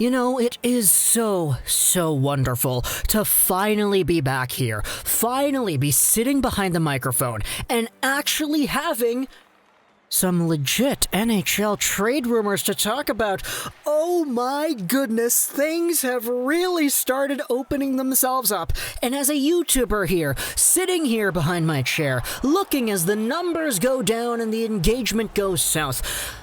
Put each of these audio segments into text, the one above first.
You know, it is so wonderful to finally be back here, finally be sitting behind the microphone, and actually having some legit NHL trade rumors to talk about. Oh my goodness, things have really started opening themselves up. And as a YouTuber here, sitting here behind my chair, looking as the numbers go down and the engagement goes south,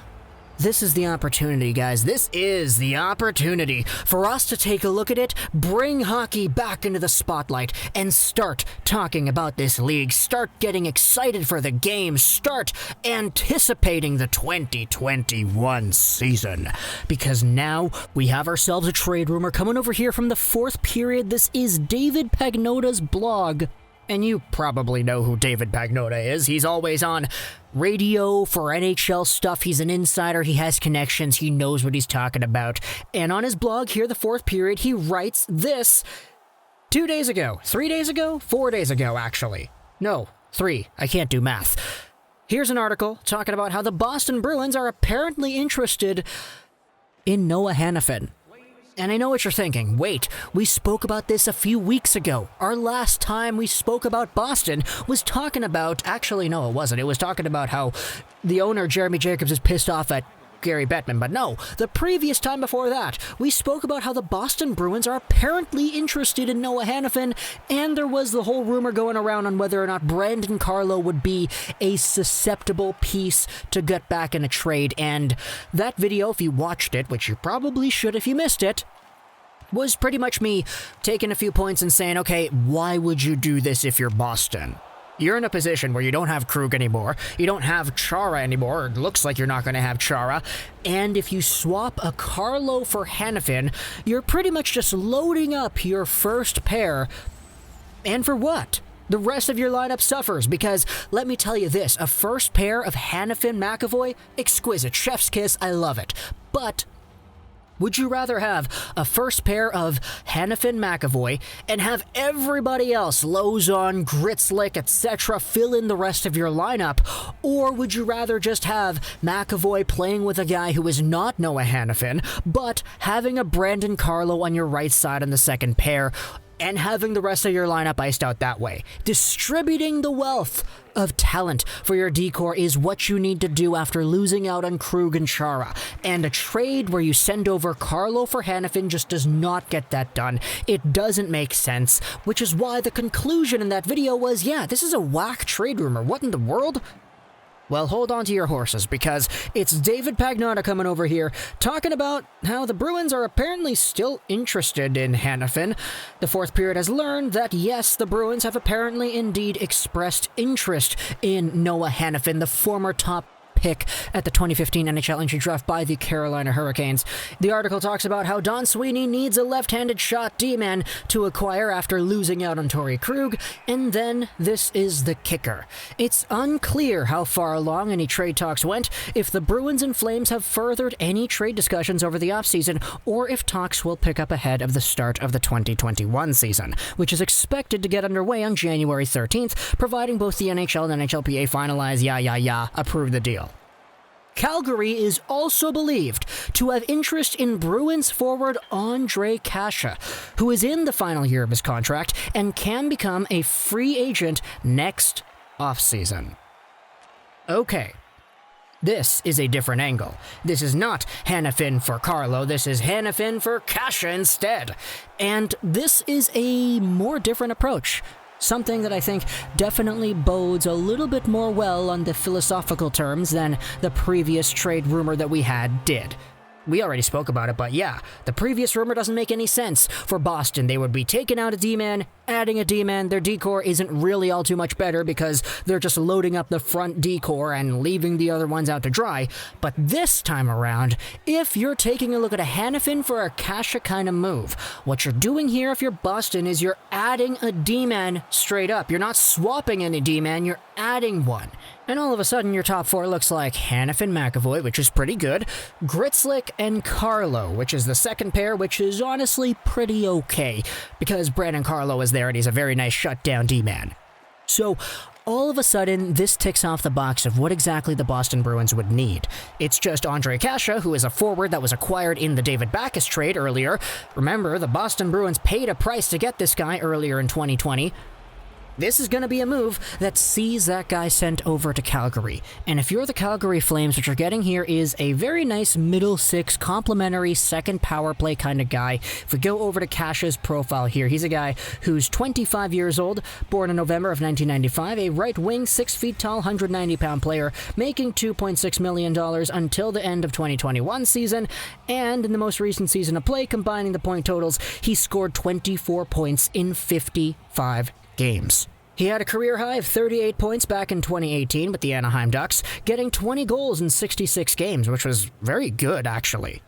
this is the opportunity, guys. This is the opportunity for us to take a look at it, bring hockey back into the spotlight, and start talking about this league, start getting excited for the game, start anticipating the 2021 season. Because now we have ourselves a trade rumor coming over here from the fourth period. This is David Pagnotta's blog. And you probably know who David Pagnotta is. He's always on radio for NHL stuff. He's an insider. He has connections. He knows what he's talking about. And on his blog here, the fourth period, he writes this 2 days ago, 3 days ago, 4 days ago, actually. No, 3. I can't do math. Here's an article talking about how the Boston Bruins are apparently interested in Noah Hanifin. And I know what you're thinking. Wait, we spoke about this a few weeks ago. Our last time we spoke about Boston was talking about... Actually, no, it wasn't. It was talking about how the owner, Jeremy Jacobs, is pissed off at Gary Bettman. But no, the previous time before that, we spoke about how the Boston Bruins are apparently interested in Noah Hanifin, and there was the whole rumor going around on whether or not Brandon Carlo would be a susceptible piece to get back in a trade. And that video, if you watched it, which you probably should if you missed it, was pretty much me taking a few points and saying, okay, why would you do this if you're Boston? You're in a position where you don't have Krug anymore, you don't have Chara anymore, it looks like you're not going to have Chara, and if you swap a Carlo for Hanifin, you're pretty much just loading up your first pair, and for what? The rest of your lineup suffers, because let me tell you this, a first pair of Hanifin-McAvoy, exquisite, chef's kiss, I love it, but... would you rather have a first pair of Hanifin-McAvoy and have everybody else, Lozon, Gritslick, etc., fill in the rest of your lineup? Or would you rather just have McAvoy playing with a guy who is not Noah Hanifin, but having a Brandon Carlo on your right side in the second pair, and having the rest of your lineup iced out that way? Distributing the wealth of talent for your decor is what you need to do after losing out on Krug and Chara. And a trade where you send over Carlo for Hanifin just does not get that done. It doesn't make sense, which is why the conclusion in that video was, yeah, this is a whack trade rumor. What in the world? Well, hold on to your horses, because it's David Pagnotta coming over here talking about how the Bruins are apparently still interested in Hanifin. The fourth period has learned that, yes, the Bruins have apparently indeed expressed interest in Noah Hanifin, the former top pick at the 2015 NHL Entry Draft by the Carolina Hurricanes. The article talks about how Don Sweeney needs a left-handed shot D-man to acquire after losing out on Torrey Krug, and then this is the kicker. It's unclear how far along any trade talks went, if the Bruins and Flames have furthered any trade discussions over the offseason, or if talks will pick up ahead of the start of the 2021 season, which is expected to get underway on January 13th, providing both the NHL and NHLPA finalize approve the deal. Calgary is also believed to have interest in Bruins forward Ondrej Kase, who is in the final year of his contract and can become a free agent next offseason. Okay, this is a different angle. This is not Hanifin for Carlo, this is Hanifin for Kase instead. And this is a more different approach. Something that I think definitely bodes a little bit more well on the philosophical terms than the previous trade rumor that we had did. We already spoke about it, but yeah, the previous rumor doesn't make any sense. For Boston, they would be taking out a D-man, adding a D-man. Their decor isn't really all too much better because they're just loading up the front decor and leaving the other ones out to dry. But this time around, if you're taking a look at a Hanifin for a Kase kind of move, what you're doing here if you're Boston is you're adding a D-man straight up. You're not swapping any D-man, you're adding one. And all of a sudden, your top four looks like Hanifin-McAvoy, which is pretty good, Gritslick and Carlo, which is the second pair, which is honestly pretty okay, because Brandon Carlo is there and he's a very nice shutdown D-man. So, all of a sudden, this ticks off the box of what exactly the Boston Bruins would need. It's just Ondrej Kase, who is a forward that was acquired in the David Backes trade earlier. Remember, the Boston Bruins paid a price to get this guy earlier in 2020. This is going to be a move that sees that guy sent over to Calgary. And if you're the Calgary Flames, what you're getting here is a very nice middle six, complimentary second power play kind of guy. If we go over to Kase's profile here, he's a guy who's 25 years old, born in November of 1995, a right wing, 6 feet tall, 190-pound player, making $2.6 million until the end of 2021 season. And in the most recent season of play, combining the point totals, he scored 24 points in 55 games. He had a career high of 38 points back in 2018 with the Anaheim Ducks, getting 20 goals in 66 games, which was very good, actually.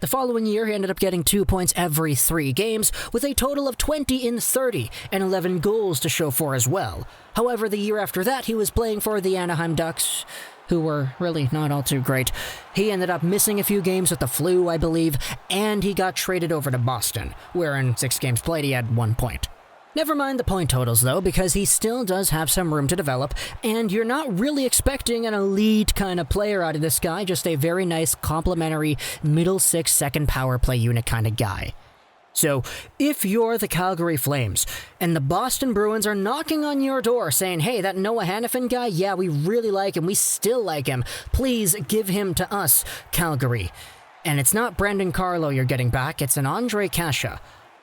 The following year, he ended up getting 2 points every 3 games, with a total of 20 in 30 and 11 goals to show for as well. However, the year after that, he was playing for the Anaheim Ducks, who were really not all too great. He ended up missing a few games with the flu, I believe, and he got traded over to Boston, where in 6 games played, he had 1 point. Never mind the point totals, though, because he still does have some room to develop, and you're not really expecting an elite kind of player out of this guy, just a very nice, complimentary, middle six, second power play unit kind of guy. So, if you're the Calgary Flames, and the Boston Bruins are knocking on your door saying, hey, that Noah Hanifin guy, yeah, we really like him, we still like him, please give him to us, Calgary. And it's not Brandon Carlo you're getting back, it's an Ondrej Kase.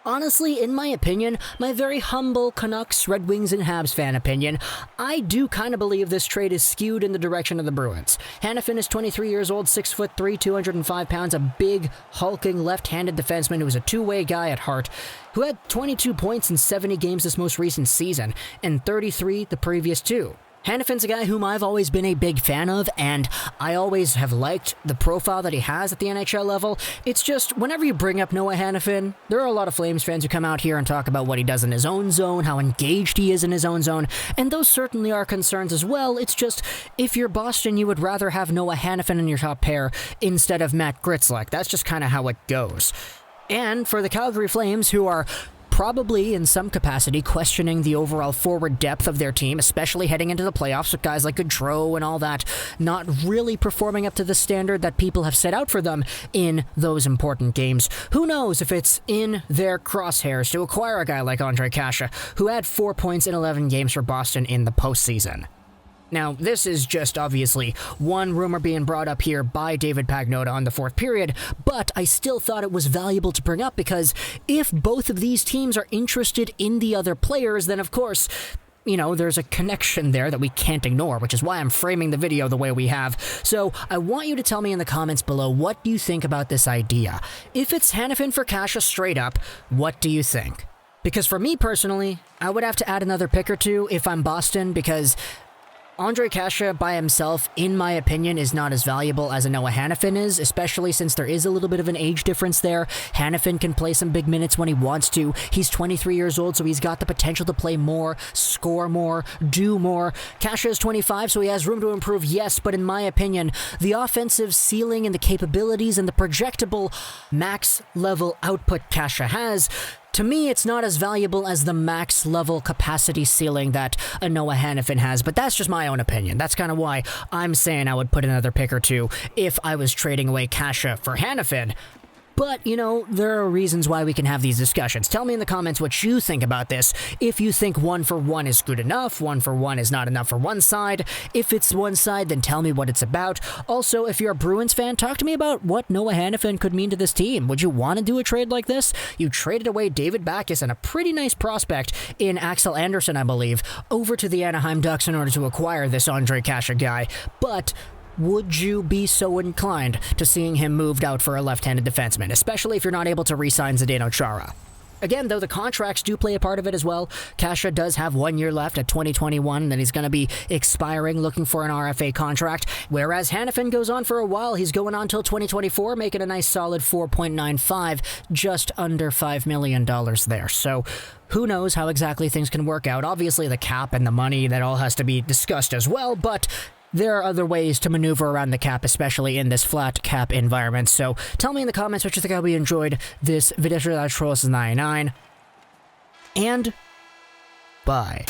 Honestly, in my opinion, my very humble Canucks, Red Wings, and Habs fan opinion, I do kind of believe this trade is skewed in the direction of the Bruins. Hanifin is 23 years old, 6'3", 205 pounds, a big, hulking, left-handed defenseman who is a two-way guy at heart, who had 22 points in 70 games this most recent season, and 33 the previous 2. Hanifin's a guy whom I've always been a big fan of, and I always have liked the profile that he has at the NHL level. It's just, whenever you bring up Noah Hanifin, there are a lot of Flames fans who come out here and talk about what he does in his own zone, how engaged he is in his own zone, and those certainly are concerns as well. It's just, if you're Boston, you would rather have Noah Hanifin in your top pair instead of Matt Grzelcyk. That's just kind of how it goes. And for the Calgary Flames, who are probably in some capacity questioning the overall forward depth of their team, especially heading into the playoffs with guys like Gaudreau and all that, not really performing up to the standard that people have set out for them in those important games. Who knows if it's in their crosshairs to acquire a guy like Ondrej Kase, who had 4 points in 11 games for Boston in the postseason. Now, this is just obviously one rumor being brought up here by David Pagnotta on the 4th period, but I still thought it was valuable to bring up because if both of these teams are interested in the other players, then of course, you know, there's a connection there that we can't ignore, which is why I'm framing the video the way we have. So I want you to tell me in the comments below, what do you think about this idea? If it's Hanifin for Kase straight up, what do you think? Because for me personally, I would have to add another pick or two if I'm Boston, because Ondrej Kase by himself, in my opinion, is not as valuable as a Noah Hanifin is, especially since there is a little bit of an age difference there. Hanifin can play some big minutes when he wants to. He's 23 years old, so he's got the potential to play more, score more, do more. Kase is 25, so he has room to improve, yes, but in my opinion, the offensive ceiling and the capabilities and the projectable max-level output Kase has, to me, it's not as valuable as the max-level capacity ceiling that a Noah Hanifin has, but that's just my own opinion. That's kind of why I'm saying I would put another pick or two if I was trading away Kase for Hanifin. But, you know, there are reasons why we can have these discussions. Tell me in the comments what you think about this. If you think 1-for-1 is good enough, 1-for-1 is not enough for one side. If it's one side, then tell me what it's about. Also, if you're a Bruins fan, talk to me about what Noah Hanifin could mean to this team. Would you want to do a trade like this? You traded away David Backes and a pretty nice prospect in Axel Andersson, I believe, over to the Anaheim Ducks in order to acquire this Ondrej Kase guy. But would you be so inclined to seeing him moved out for a left-handed defenseman, especially if you're not able to re-sign Zdeno Chara? Again, though, the contracts do play a part of it as well. Kase does have 1 year left at 2021, and then he's going to be expiring, looking for an RFA contract, whereas Hanifin goes on for a while. He's going on till 2024, making a nice solid $4.95, just under $5 million there. So who knows how exactly things can work out. Obviously, the cap and the money, that all has to be discussed as well, but there are other ways to maneuver around the cap, especially in this flat cap environment. So tell me in the comments what you think. I hope you enjoyed this video. 99, and bye.